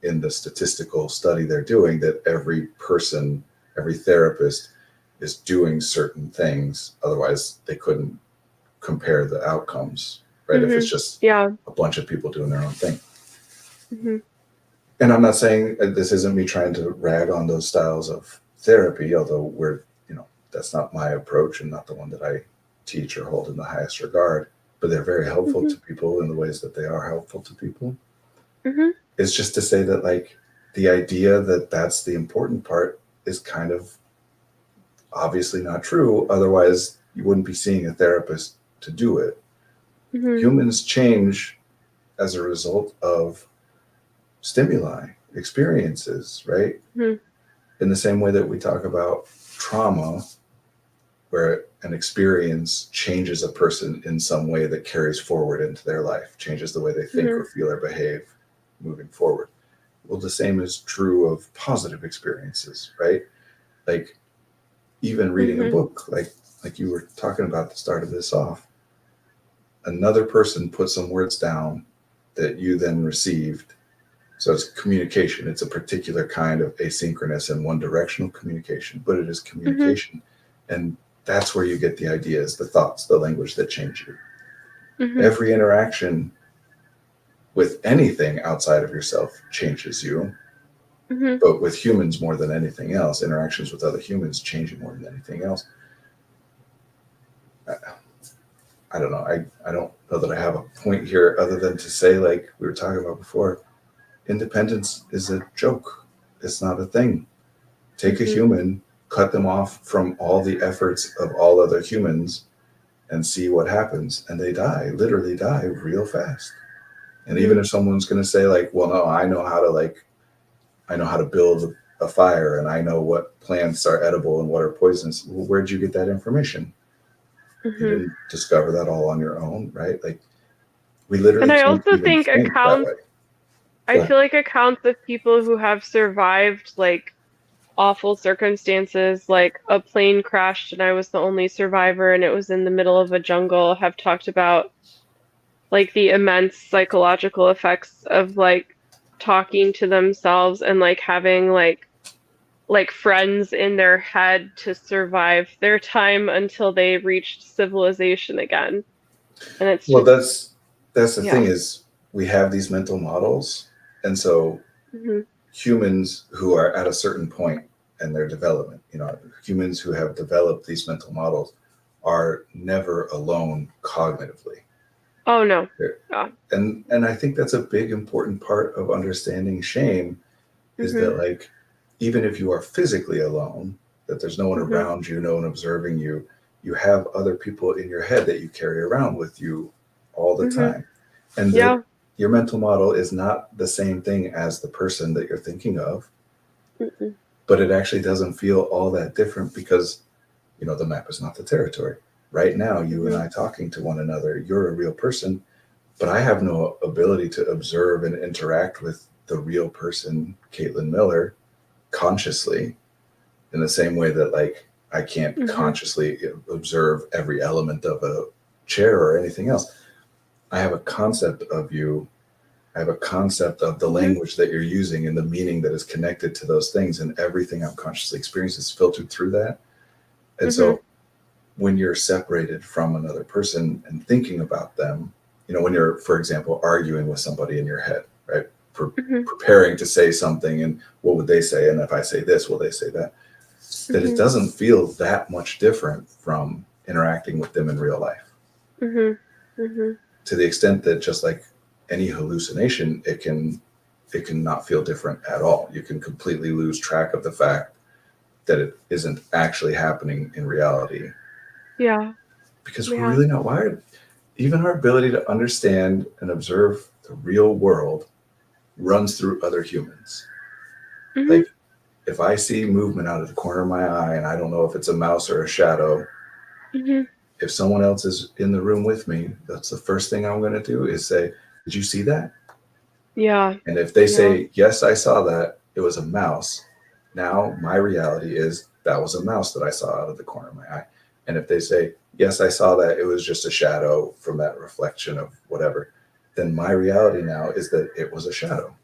S1: in the statistical study they're doing, that every person, every therapist is doing certain things. Otherwise, they couldn't compare the outcomes, right? If it's just
S2: Yeah.
S1: a bunch of people doing their own thing.
S2: Hmm.
S1: And I'm not saying this isn't me trying to rag on those styles of therapy, although that's not my approach and not the one that I teach or hold in the highest regard, but they're very helpful
S2: Hmm.
S1: to people in the ways that they are helpful to people.
S2: Hmm.
S1: It's just to say that, like, the idea that that's the important part is kind of obviously not true. Otherwise, you wouldn't be seeing a therapist to do it.
S2: Hmm.
S1: Humans change as a result of stimuli, experiences, right?
S2: Hmm.
S1: In the same way that we talk about trauma, where an experience changes a person in some way that carries forward into their life, changes the way they think
S2: Hmm.
S1: or feel or behave moving forward. Well, the same is true of positive experiences, right? Like, even reading a
S2: Hmm.
S1: book, like you were talking about at the start of this off, another person put some words down that you then received. So it's communication. It's a particular kind of asynchronous and one directional communication, but it is
S2: Hmm.
S1: communication. And that's where you get the ideas, the thoughts, the language that change you.
S2: Hmm.
S1: Every interaction with anything outside of yourself changes you,
S2: Hmm.
S1: but with humans more than anything else, interactions with other humans change you more than anything else. I don't know. I don't know that I have a point here other than to say, like we were talking about before, independence is a joke. It's not a thing. Take a
S2: Hmm.
S1: human, cut them off from all the efforts of all other humans, and see what happens. And they die, literally die real fast. And even if someone's going to say, like, well, no, I know how to build a fire and I know what plants are edible and what are poisonous. Well, where'd you get that information? You
S2: Hmm.
S1: didn't discover that all on your own, right? Like, we
S2: And
S1: literally
S2: I
S1: can't
S2: also
S1: even
S2: think
S1: think that
S2: accounts,
S1: way.
S2: I
S1: Go ahead.
S2: feel like accounts of people who have survived like awful circumstances, like a plane crashed and I was the only survivor and it was in the middle of a jungle, have talked about like the immense psychological effects of like talking to themselves and like having like friends in their head to survive their time until they reached civilization again. And it's
S1: Well,
S2: just,
S1: that's the thing
S2: yeah.
S1: is we have these mental models, and so
S2: Hmm.
S1: humans who are at a certain point in their development, humans who have developed these mental models are never alone cognitively.
S2: Oh no. Yeah.
S1: And I think that's a big important part of understanding shame is
S2: Hmm.
S1: that, like, even if you are physically alone, that there's no one
S2: Hmm.
S1: around you, no one observing you, you have other people in your head that you carry around with you all the
S2: Hmm.
S1: time. And that
S2: Yeah.
S1: your mental model is not the same thing as the person that you're thinking of,
S2: Mm-mm.
S1: but it actually doesn't feel all that different because, the map is not the territory. Right now, you and
S2: Hmm.
S1: I talking to one another, you're a real person, but I have no ability to observe and interact with the real person, Caitlin Miller, consciously in the same way that, like, I can't
S2: Hmm.
S1: consciously observe every element of a chair or anything else. I have a concept of you. I have a concept of the
S2: Hmm.
S1: language that you're using and the meaning that is connected to those things, and everything I'm consciously experiencing is filtered through that. And
S2: Hmm.
S1: so when you're separated from another person and thinking about them, when you're, for example, arguing with somebody in your head, right?
S2: Hmm.
S1: Preparing to say something, and what would they say? And if I say this, will they say that? That it
S2: Hmm.
S1: doesn't feel that much different from interacting with them in real life. To the extent that just like any hallucination, it can not feel different at all. You can completely lose track of the fact that it isn't actually happening in reality.
S2: Yeah.
S1: Because we're really not wired. Even our ability to understand and observe the real world runs through other humans. Like, if I see movement out of the corner of my eye and I don't know if it's a mouse or a shadow, if someone else is in the room with me, that's the first thing I'm going to do is say, "Did you see that?"
S2: Yeah.
S1: And if they say, "Yes, I saw that, it was a mouse," now my reality is that was a mouse that I saw out of the corner of my eye. And if they say, "Yes, I saw that, it was just a shadow from that reflection of whatever," then my reality now is that it was a shadow.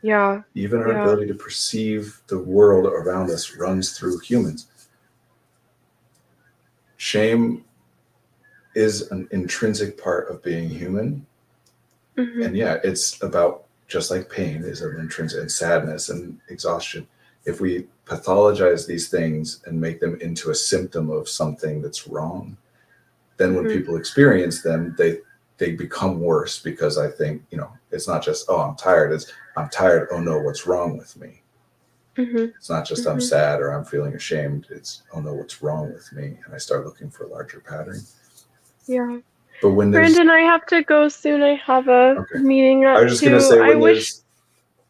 S2: Yeah.
S1: Even our ability to perceive the world around us runs through humans. Shame is an intrinsic part of being human. And yeah, it's about, just like pain is an intrinsic, and sadness and exhaustion. If we pathologize these things and make them into a symptom of something that's wrong, then when people experience them, they become worse, because I think, it's not just, oh, I'm tired. It's, I'm tired. Oh no, what's wrong with me? It's not just I'm sad or I'm feeling ashamed. It's, oh no, what's wrong with me? And I start looking for a larger pattern.
S2: Yeah.
S1: But when there's,
S2: Brandon, I have to go soon. I have a meeting at 2.
S1: I was just going to say,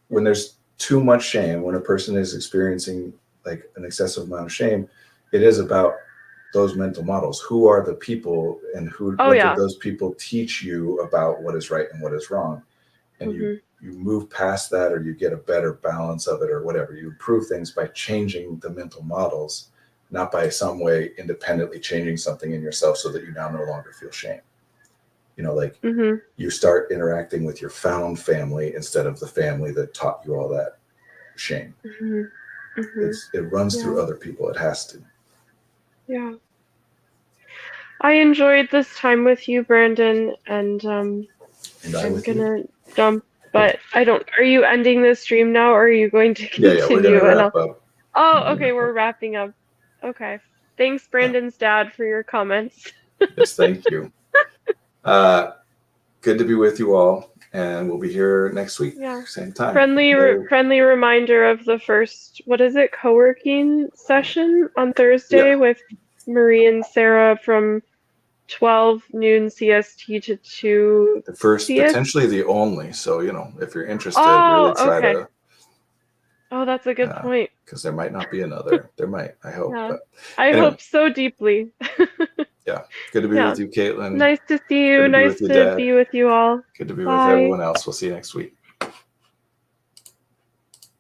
S1: when there's too much shame, when a person is experiencing like an excessive amount of shame, it is about those mental models. Who are the people, and what did those people teach you about what is right and what is wrong? And you move past that, or you get a better balance of it, or whatever. You improve things by changing the mental models, not by some way independently changing something in yourself so that you now no longer feel shame. Like you start interacting with your found family instead of the family that taught you all that shame. It runs through other people. It has to.
S2: Yeah. I enjoyed this time with you, Brandon, and I'm gonna jump. But I don't. Are you ending the stream now, or are you going to continue?
S1: Yeah, we're gonna wrap up.
S2: Oh, okay, we're wrapping up. Okay. Thanks, Brandon's dad, for your comments.
S1: Yes, thank you. Good to be with you all, and we'll be here next week, same time.
S2: Friendly reminder of the first, what is it, co-working session on Thursday with Marie and Sarah from 12 noon CST to 2.
S1: The first, potentially the only. So, if you're interested, really try to.
S2: Oh, that's a good point.
S1: Because there might not be another. There might, I hope.
S2: Yeah.
S1: But
S2: I hope so deeply.
S1: Yeah. Good to be with you, Caitlin.
S2: Nice to see you. Nice to be with you all.
S1: Good to be with everyone else. We'll see you next week.